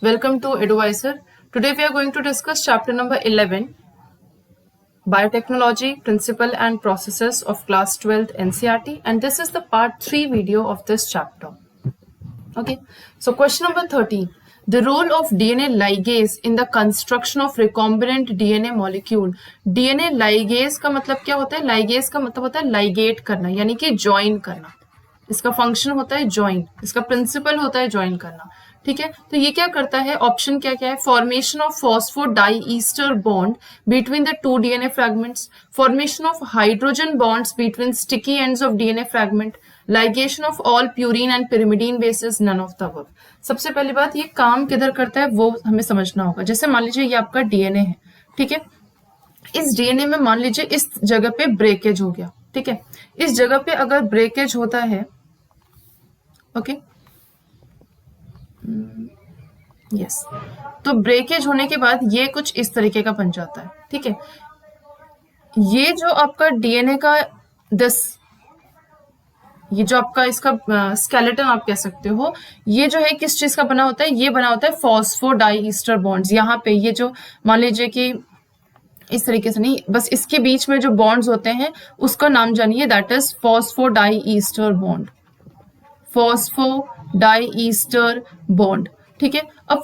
Welcome to Advisor. Today we are going to discuss chapter number 11, Biotechnology, Principle and Processes of Class 12th NCERT, and this is the part 3 video of this chapter. Okay, so question number 13. The role of DNA ligase in the construction of recombinant DNA molecule. DNA ligase का मतलब क्या होता है? Ligase का मतलब होता है ligate करना, यानी कि join करना. इसका फंक्शन होता है ज्वाइन, इसका प्रिंसिपल होता है ज्वाइन करना. ठीक है, तो ये क्या करता है? ऑप्शन क्या क्या है? Formation of phosphodiester bond between the two DNA fragments, formation of hydrogen bonds between sticky ends of DNA fragment, ligation of all purine and pyrimidine bases, none of the above. सबसे पहली बात, ये काम किधर करता है वो हमें समझना होगा. जैसे मान लीजिए ये आपका डीएनए है, ठीक है. इस डीएनए में मान लीजिए इस जगह पे ब्रेकेज हो गया, ठीक है. इस जगह पे अगर ब्रेकेज होता है, ओके, यस, तो ब्रेकेज होने के बाद ये कुछ इस तरीके का बन जाता है, ठीक है. ये जो आपका डीएनए का ये जो आपका इसका स्केलेटन आप कह सकते हो, ये जो है किस चीज का बना होता है? ये बना होता है फॉस्फोडाईस्टर बॉन्ड्स. यहाँ पे ये जो मान लीजिए कि इस तरीके से नहीं, बस इसके बीच में जो बॉन्ड्स होते हैं उसका नाम जानिए, दैट इज फॉस्फोडाईस्टर बॉन्ड. फॉस्फोडाईस्टर बॉन्ड, ठीक है. अब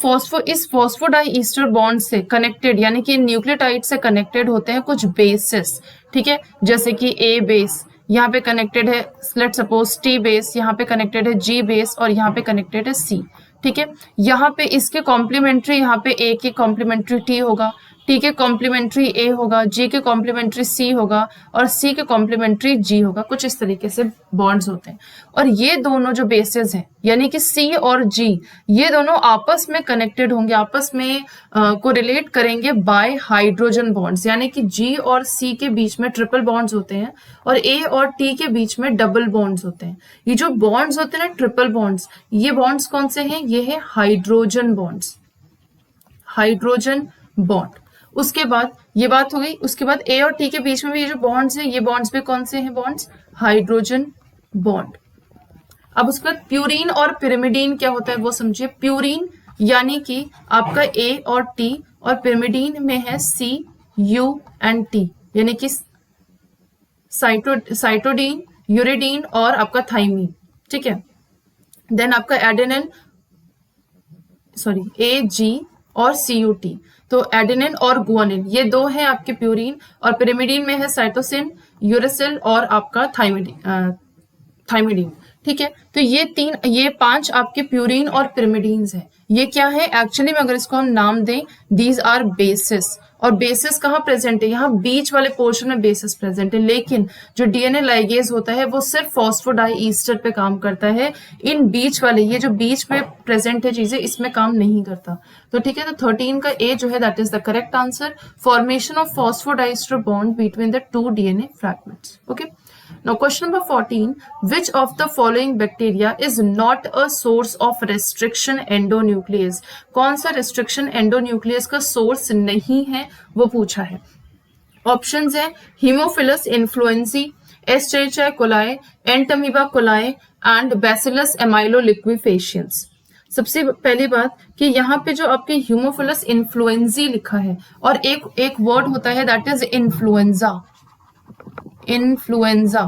इस फॉस्फोडाईस्टर बॉन्ड से कनेक्टेड, यानी कि न्यूक्लियोटाइड से कनेक्टेड होते हैं कुछ बेसेस, ठीक है. जैसे कि ए बेस यहाँ पे कनेक्टेड है, लेट सपोज टी बेस यहाँ पे कनेक्टेड है, जी बेस और यहाँ पे कनेक्टेड है सी, ठीक है. यहाँ पे इसके कॉम्प्लीमेंट्री, यहाँ पे ए के कॉम्प्लीमेंट्री टी होगा, टी के कॉम्प्लीमेंट्री ए होगा, जी के कॉम्प्लीमेंट्री सी होगा और सी के कॉम्प्लीमेंट्री जी होगा. कुछ इस तरीके से बॉन्ड्स होते हैं. और ये दोनों जो बेसेस हैं, यानी कि सी और जी, ये दोनों आपस में कनेक्टेड होंगे, आपस में कोरिलेट करेंगे बाय हाइड्रोजन बॉन्ड्स, यानी कि जी और सी के बीच में ट्रिपल बॉन्ड्स होते हैं और ए और टी के बीच में डबल बॉन्ड्स होते हैं. ये जो बॉन्ड्स होते हैं ना, ट्रिपल बॉन्ड्स, ये बॉन्ड्स कौन से हैं? ये है हाइड्रोजन बॉन्ड्स, हाइड्रोजन बॉन्ड. उसके बाद ये बात हो गई. उसके बाद ए और टी के बीच में भी ये जो बॉन्ड्स हैं, ये बॉन्ड्स भी कौन से हैं? Bonds hydrogen bond. अब उसके बाद प्यूरिन और पिरिमिडीन क्या होता है वो समझिए. प्यूरिन यानी कि आपका ए और टी, और पिरिमिडीन में है सी, यू एंड टी, यानी कि साइटोडीन, यूरिडीन और आपका थाइमीन, ठीक है. देन आपका एडेनिन, ए जी और CUT, तो एडेनिन और गुआनिन, ये दो हैं आपके प्यूरिन. और पिरिमिडीन में है साइटोसिन, यूरेसिल और आपका थाइमिडीन, ठीक है. तो ये 5 आपके प्यूरिन और पिरिमिडीन्स हैं. ये क्या है एक्चुअली में? अगर इसको हम नाम दें, दीज आर बेसिस. और बेसिस कहाँ प्रेजेंट है? यहाँ बीच वाले पोर्शन में बेसिस प्रेजेंट है. लेकिन जो डीएनए लाइगेज होता है वो सिर्फ फॉस्फोडाईस्टर पे काम करता है. इन बीच वाले, ये जो बीच में प्रेजेंट है चीजें, इसमें काम नहीं करता. तो ठीक है, तो 13 का ए जो है that is the correct answer. Formation of फॉस्फोडाईस्टर bond between the two DNA fragments. Okay. Now question number 14, which of the following bacteria is not a source of restriction endonuclease? कौन सा restriction endonuclease का source नहीं है वो पूछा है. Options है Haemophilus influenzae, Escherichia coli, Entamoeba coli and Bacillus amyloliquefaciens. सबसे पहली बात कि यहाँ पे जो आपके Haemophilus influenzae लिखा है और एक वर्ड होता है दैट इज इन्फ्लुएंजा. इन्फ्लुएंजा,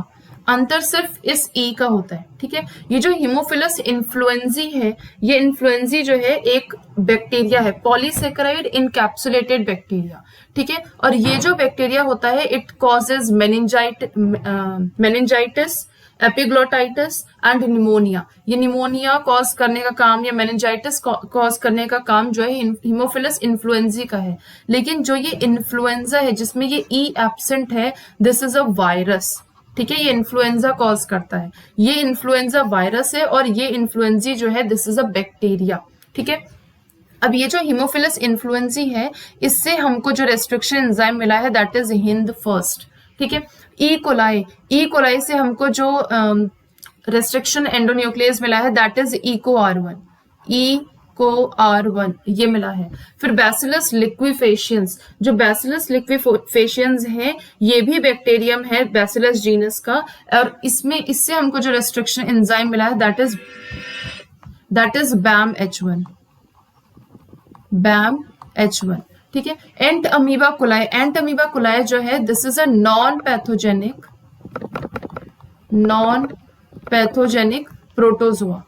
अंतर सिर्फ इस ई का होता है, ठीक है. ये जो हीमोफिलस इन्फ्लुएंजी है, ये इन्फ्लुएंजी जो है एक बैक्टीरिया है, पॉलीसेकेराइड इनकैप्सुलेटेड बैक्टीरिया, ठीक है. और ये जो बैक्टीरिया होता है, it causes meningitis, epiglottitis and pneumonia. ये निमोनिया कॉज करने का काम या मेनिंजाइटिस कॉज करने का काम जो है हीमोफिलस इन्फ्लुएंजी का है. लेकिन जो ये इन्फ्लुएंजा है जिसमें ये ई एब्सेंट है, दिस इज अ वायरस, ठीक है. ये इन्फ्लुएंजा कॉज करता है. ये इन्फ्लुएंजा वायरस है और ये इन्फ्लुएंजी जो है दिस इज अ बैक्टीरिया, ठीक है. अब ये जो हीमोफिलस इन्फ्लुएंजी है, इससे हमको जो रेस्ट्रिक्शन एंजाइम मिला है दैट इज हिंद फर्स्ट, ठीक है. ई कोलाई से हमको जो रेस्ट्रिक्शन एंडोन्यूक्लियस मिला है दैट इज EcoR1, ये मिला है. फिर बैसिलस लिक्विफेशियंस, जो बैसिलस लिक्विफेशियंस है ये भी बैक्टीरियम है बैसिलस जीनस का, और इससे हमको जो रेस्ट्रिक्शन एंजाइम मिला है that is BAMH1. BAM H1, ठीक है। एंट अमीबा कुलाई, एंट अमीबा कुलाई जो है this is a non pathogenic protozoa.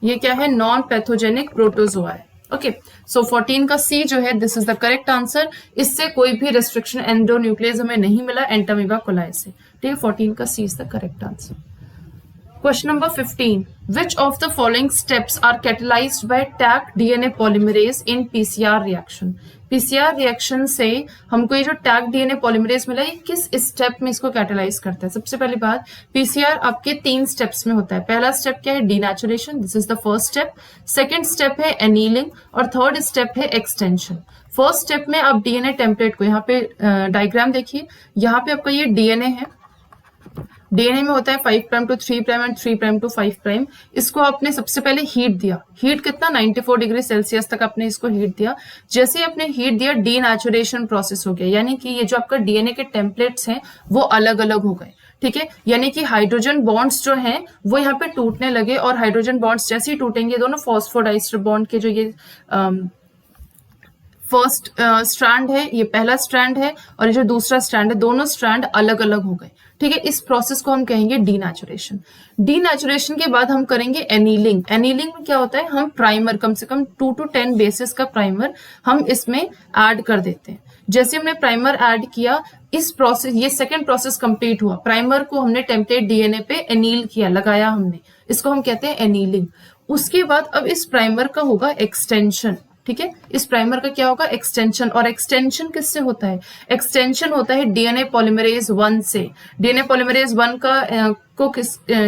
ये क्या है? नॉन पैथोजेनिक प्रोटोजोआ है। ओके, सो 14 का सी जो है this is the correct answer. इससे कोई भी रेस्ट्रिक्शन एंडोन्यूक्लियस हमें नहीं मिला एंट अमीबा कुलाई से, ठीक है। 14 का C is the correct answer. Question number 15. Which of the following steps are catalyzed by Taq DNA polymerase in PCR reaction? PCR reaction से हमको ये जो Taq DNA polymerase मिला, ये किस स्टेप में इसको कैटेलाइज करता है? सबसे पहली बात, PCR आपके 3 स्टेप्स में होता है। पहला स्टेप क्या है? Denaturation, this is the first step. Second step है एनीलिंग और थर्ड स्टेप है एक्सटेंशन। फर्स्ट स्टेप में आप डीएनए टेम्पलेट को, यहाँ पे डायग्राम देखिए, यहाँ पे आपका ये डीएनए है। डीएनए में होता है 5 prime to 3 prime and 3 prime to 5 prime. इसको आपने सबसे पहले हीट दिया, हीट कितना? 94 डिग्री सेल्सियस तक आपने इसको हीट दिया। जैसे ही आपने हीट दिया, डीनेचुरेशन प्रोसेस हो गया, यानी कि ये जो आपका डीएनए के टेम्पलेट्स हैं वो अलग अलग हो गए, ठीक है। यानी कि हाइड्रोजन बॉन्ड्स जो हैं वो यहाँ पे टूटने लगे, और हाइड्रोजन बॉन्ड्स जैसे ही टूटेंगे, दोनों फॉस्फोडाइस्टर बॉन्ड के जो ये फर्स्ट स्ट्रैंड है, ये पहला स्ट्रैंड है, और ये जो दूसरा स्ट्रैंड है, दोनों स्ट्रैंड अलग अलग हो गए, ठीक है। इस प्रोसेस को हम कहेंगे डीनेचुरेशन। डीनेचुरेशन के बाद हम करेंगे एनीलिंग। एनीलिंग में क्या होता है? हम प्राइमर, कम से कम 2 to 10 बेसिस का प्राइमर हम इसमें ऐड कर देते हैं। जैसे हमने प्राइमर ऐड किया, इस प्रोसेस, ये सेकेंड प्रोसेस कंप्लीट हुआ, प्राइमर को हमने टेम्पलेट डीएनए पे एनील किया, लगाया हमने, इसको हम कहते हैं एनीलिंग। उसके बाद अब इस प्राइमर का होगा एक्सटेंशन, ठीक है। इस प्राइमर का क्या होगा? एक्सटेंशन। और एक्सटेंशन किससे होता है? एक्सटेंशन होता है डीएनए पॉलीमरेज 1 से। डीएनए पॉलीमरेज 1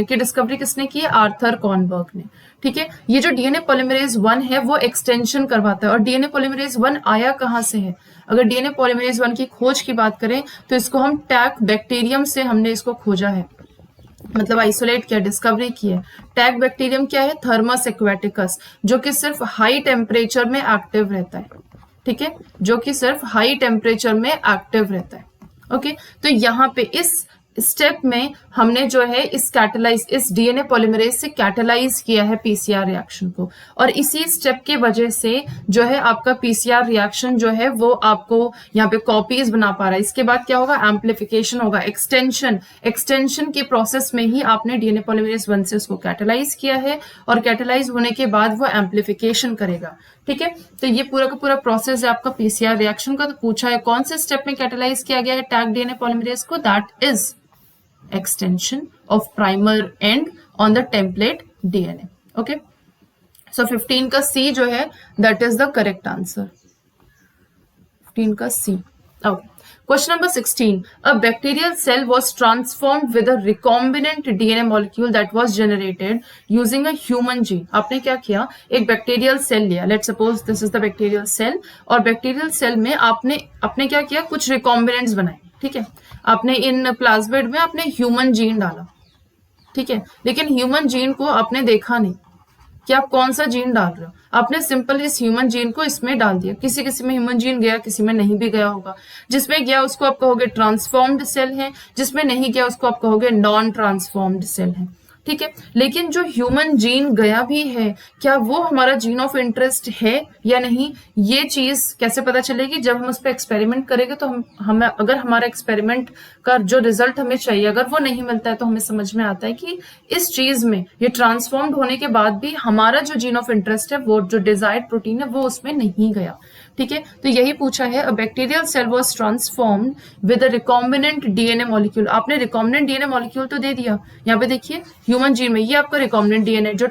की डिस्कवरी किसने की? आर्थर कॉनबर्ग ने, ठीक है। ये जो डीएनए पॉलीमरेज 1 है वो एक्सटेंशन करवाता है। और डीएनए पॉलीमरेज 1 आया कहाँ से है? अगर डीएनए पॉलीमरेज 1 की खोज की बात करें तो इसको हम टैक बैक्टीरियम से हमने इसको खोजा है, मतलब आइसोलेट किया, डिस्कवरी की है। टैग बैक्टीरियम क्या है? थर्मस एक्वेटिकस, जो कि सिर्फ हाई टेम्परेचर में एक्टिव रहता है, ठीक है, जो कि सिर्फ हाई टेम्परेचर में एक्टिव रहता है। ओके, तो यहाँ पे इस स्टेप में हमने जो है इस डीएनए पॉलीमरेज से कैटेलाइज किया है पीसीआर रिएक्शन को, और इसी स्टेप के वजह से जो है आपका पीसीआर रिएक्शन जो है वो आपको यहाँ पे कॉपीज बना पा रहा है। इसके बाद क्या होगा? एम्प्लीफिकेशन होगा, एक्सटेंशन के प्रोसेस में ही आपने डीएनए पॉलीमरेज 1 से उसको कैटेलाइज किया है, और कैटेलाइज होने के बाद वो एम्प्लीफिकेशन करेगा, ठीक है। तो ये पूरा का पूरा प्रोसेस है आपका पीसीआर रिएक्शन का। तो पूछा है कौन से स्टेप में कैटेलाइज किया गया है टैग डीएनए पॉलीमरेज को? That is extension of primer end on the template DNA. Okay, so 15 का C जो है that is the correct answer. 15 का C. Okay. Question number 16. A bacterial cell was transformed with a recombinant DNA molecule that was generated using a human gene. आपने क्या किया? एक bacterial cell लिया. Let's suppose this is the bacterial cell. और bacterial cell में आपने क्या किया? कुछ रिकॉम्बिनेंट्स बनाए, ठीक है। आपने इन प्लाज्मिड में आपने ह्यूमन जीन डाला, ठीक है, लेकिन ह्यूमन जीन को आपने देखा नहीं कि आप कौन सा जीन डाल रहे हो। आपने सिंपल इस ह्यूमन जीन को इसमें डाल दिया। किसी किसी में ह्यूमन जीन गया, किसी में नहीं भी गया होगा। जिसमें गया उसको आप कहोगे ट्रांसफॉर्म्ड सेल है, जिसमें नहीं गया उसको आप कहोगे नॉन ट्रांसफॉर्म्ड सेल है, ठीक है। लेकिन जो ह्यूमन जीन गया भी है, क्या वो हमारा जीन ऑफ इंटरेस्ट है या नहीं, ये चीज कैसे पता चलेगी? जब हम उस पर एक्सपेरिमेंट करेंगे तो हमें अगर हमारा एक्सपेरिमेंट का जो रिजल्ट हमें चाहिए अगर वो नहीं मिलता है तो हमें समझ में आता है कि इस चीज में ये ट्रांसफॉर्म्ड होने के बाद भी हमारा जो जीन ऑफ इंटरेस्ट है, वो जो डिजायर्ड प्रोटीन है, वो उसमें नहीं गया, ठीक है। तो यही पूछा है, a bacterial cell was transformed with a recombinant DNA molecule. आपने रिकॉम्बिनेंट डीएनए मॉलिक्यूल तो दे दिया, यहाँ पे देखिए ह्यूमन जीन में ये आपका रिकॉम्बिनेंट डीएनए जो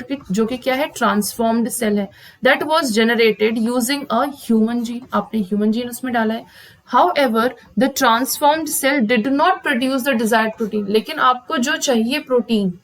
कि क्या है? ट्रांसफॉर्म्ड सेल है। That was generated using a human gene. आपने ह्यूमन जीन उसमें डाला है। However, the transformed cell did not produce the desired protein. लेकिन आपको जो चाहिए प्रोटीन,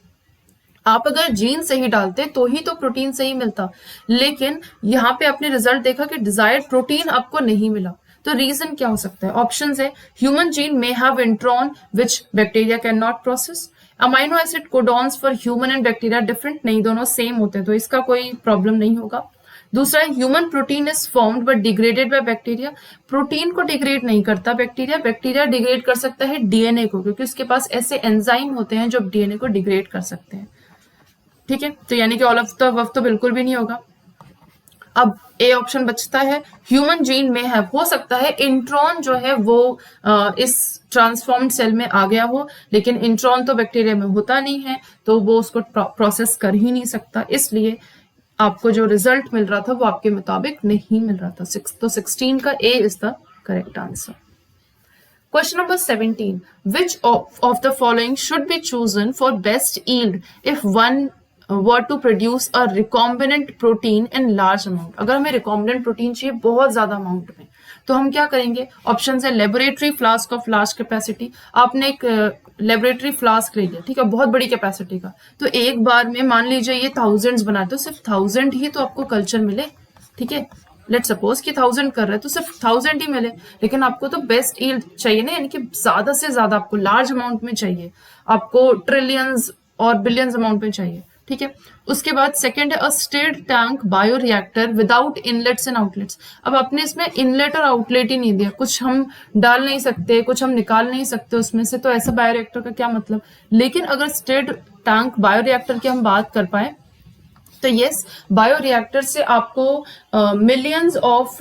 आप अगर जीन सही डालते तो ही तो प्रोटीन सही मिलता, लेकिन यहाँ पे आपने रिजल्ट देखा कि डिजायर्ड प्रोटीन आपको नहीं मिला। तो रीजन क्या हो सकता है? ऑप्शंस है, human gene may have intron which bacteria can not process. Amino acid codons for human and bacteria different, नहीं, दोनों सेम होते हैं, तो इसका कोई प्रॉब्लम नहीं होगा। दूसरा, human protein is formed but degraded by bacteria. Protein को डिग्रेड नहीं करता बैक्टीरिया, बैक्टीरिया डिग्रेड कर सकता है डीएनए को, क्योंकि उसके पास ऐसे एंजाइम होते हैं जो डीएनए को डिग्रेड कर सकते हैं, ठीक है। तो यानी कि ऑल ऑफ द अबव तो बिल्कुल भी नहीं होगा। अब ए ऑप्शन बचता है ह्यूमन जीन में है, हो सकता है इंट्रॉन जो है वो इस ट्रांसफॉर्म्ड सेल में आ गया हो, लेकिन इंट्रॉन तो बैक्टीरिया में होता नहीं है तो वो उसको प्रोसेस कर ही नहीं सकता, इसलिए आपको जो रिजल्ट मिल रहा था वो आपके मुताबिक नहीं मिल रहा था। तो 16 का A is the correct answer. Question number 17. Which of the following should be chosen for best yield if one were to produce a recombinant protein in large amount? अगर हमें recombinant protein चाहिए बहुत ज्यादा अमाउंट में तो हम क्या करेंगे? ऑप्शन है laboratory flask of large capacity. आपने एक लेबोरेटरी फ्लास्क ले लिया, ठीक है, बहुत बड़ी कैपेसिटी का, तो एक बार में मान लीजिए ये थाउजेंड्स बनाए तो सिर्फ 1000 ही तो आपको कल्चर मिले, ठीक है, लेट सपोज कि 1000 कर रहे हैं तो सिर्फ 1000 ही मिले, लेकिन आपको तो बेस्ट यील्ड चाहिए ना, यानी कि ज्यादा से ज्यादा आपको लार्ज अमाउंट में चाहिए, आपको ट्रिलियंस और बिलियंस अमाउंट में चाहिए, ठीक है। उसके बाद सेकंड है a stirred tank bioreactor without inlets and outlets. अब आपने इसमें इनलेट और आउटलेट ही नहीं दिया, कुछ हम डाल नहीं सकते, कुछ हम निकाल नहीं सकते उसमें से, तो ऐसा बायोरिएक्टर का क्या मतलब। लेकिन अगर स्टिर्ड टैंक बायोरिएक्टर की हम बात कर पाए तो यस, बायोरिएक्टर से आपको मिलियंस ऑफ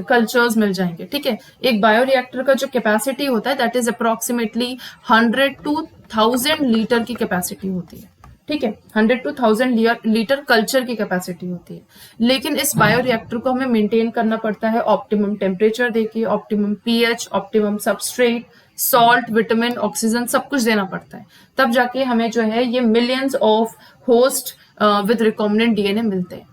कल्चर्स मिल जाएंगे, ठीक है। एक बायोरिएक्टर का जो कैपेसिटी होता है that is approximately 100 to 1000 litre की कैपेसिटी होती है, ठीक है, 100 to 1000 लीटर कल्चर की कैपेसिटी होती है। लेकिन इस बायोरिएक्टर को हमें मेंटेन करना पड़ता है ऑप्टिमम टेम्परेचर देके, optimum pH, optimum substrate, salt, vitamin, oxygen, सब कुछ देना पड़ता है, तब जाके हमें जो है ये millions of host with recombinant DNA मिलते हैं।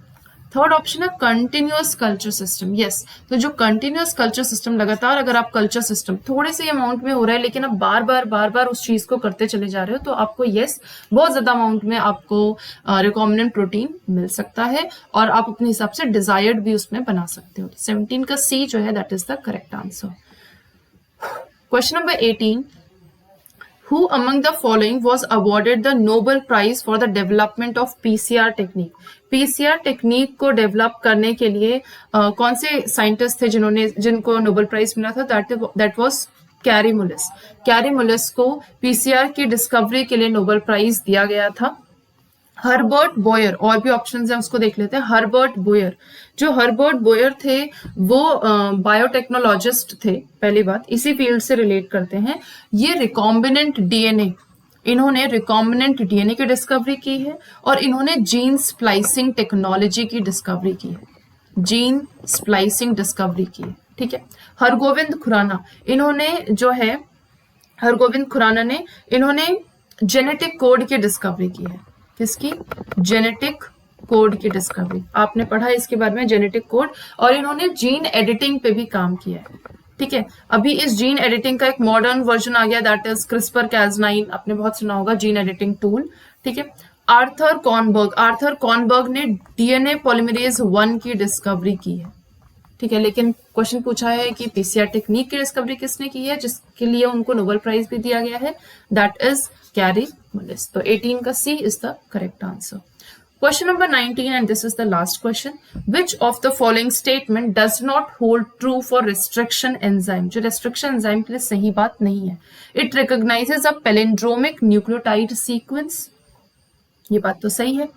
थर्ड ऑप्शन है कंटिन्यूअस कल्चर सिस्टम। यस, तो जो कंटिन्यूअस कल्चर सिस्टम, लगातार अगर आप कल्चर सिस्टम थोड़े से अमाउंट में हो रहा है लेकिन आप बार बार उस चीज को करते चले जा रहे हो तो आपको यस बहुत ज्यादा अमाउंट में आपको रिकॉम्बिनेंट प्रोटीन मिल सकता है और आप अपने हिसाब से डिजायर्ड भी उसमें बना सकते हो। 17 का सी जो है that is the correct answer. Question number 18. Who among the following was awarded the Nobel Prize for the development of PCR technique? PCR technique को डेवलप करने के लिए कौन से साइंटिस्ट थे जिनको नोबेल प्राइज मिला था? That was carry मुलिस। कैरी मुलिस को पीसीआर की डिस्कवरी के लिए नोबेल प्राइज दिया गया था। हर्बर्ट बोयर, और भी ऑप्शंस हैं उसको देख लेते हैं। हर्बर्ट बोयर, जो हर्बर्ट बोयर थे वो बायोटेक्नोलॉजिस्ट थे, पहली बात इसी फील्ड से रिलेट करते हैं। ये रिकॉम्बिनेंट डीएनए, इन्होंने रिकॉम्बिनेंट डीएनए की डिस्कवरी की है और इन्होंने जीन स्प्लाइसिंग टेक्नोलॉजी की डिस्कवरी की है, जीन स्प्लाइसिंग डिस्कवरी की है, ठीक है। हरगोविंद खुराना, इन्होंने जो है हरगोविंद खुराना ने इन्होंने जेनेटिक कोड की डिस्कवरी की है। किसकी? जेनेटिक कोड की डिस्कवरी, आपने पढ़ा इसके बारे में, जेनेटिक कोड। और इन्होंने जीन एडिटिंग पे भी काम किया है, ठीक है। अभी इस जीन एडिटिंग का एक मॉडर्न वर्जन आ गया दैट इज क्रिस्पर Cas9, आपने बहुत सुना होगा, जीन एडिटिंग टूल, ठीक है। आर्थर कॉर्नबर्ग ने डीएनए पॉलीमरेज 1 की डिस्कवरी की है, ठीक है। लेकिन क्वेश्चन पूछा है कि पीसीआर टेक्निक की डिस्कवरी किसने की है, जिसके लिए उनको नोबेल प्राइज भी दिया गया है, दैट इज कैरी मुलिस। तो 18 का C is the correct answer. Question number 19 and this is the last question. Which of the following statement does not hold true for restriction enzyme? जो restriction enzyme के लिए सही बात नहीं है। It recognizes a palindromic nucleotide sequence. ये बात तो सही है,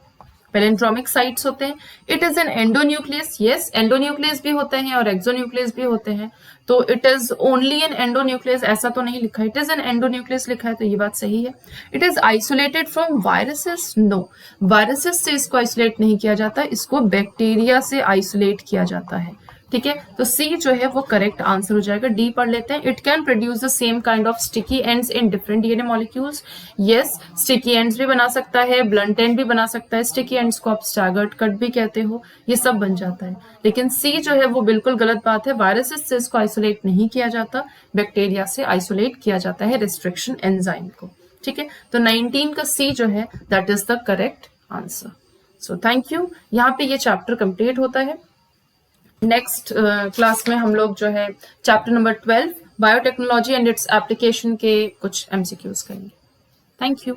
पैलिंड्रोमिक साइट्स होते हैं। It is an endonuclease, yes endonuclease भी होते हैं और एक्सोन्यूक्लियस भी होते हैं, तो it is only an endonuclease ऐसा तो नहीं लिखा है, इट इज एन एंडोन्यूक्लियस लिखा है, तो ये बात सही है। It is isolated from viruses, no, viruses से इसको आइसोलेट नहीं किया जाता, इसको बैक्टीरिया से आइसोलेट किया जाता है, ठीक है। तो सी जो है वो करेक्ट आंसर हो जाएगा। डी पढ़ लेते हैं। It can produce the same kind of sticky ends in different DNA molecules. Yes, sticky ends भी बना सकता है, ब्लंट एंड भी बना सकता है, स्टिकी एंड्स को आप स्टैगर्ड कट भी कहते हो, ये सब बन जाता है। लेकिन सी जो है वो बिल्कुल गलत बात है, वायरसेस से इसको आइसोलेट नहीं किया जाता, बैक्टीरिया से आइसोलेट किया जाता है रिस्ट्रिक्शन एंजाइम को, ठीक है। तो 19 का सी जो है that is the correct answer. So thank you, यहाँ पे ये चैप्टर कंप्लीट होता है। नेक्स्ट क्लास में हम लोग जो है chapter number 12 biotechnology and its application के कुछ एमसीक्यूज करेंगे। Thank you.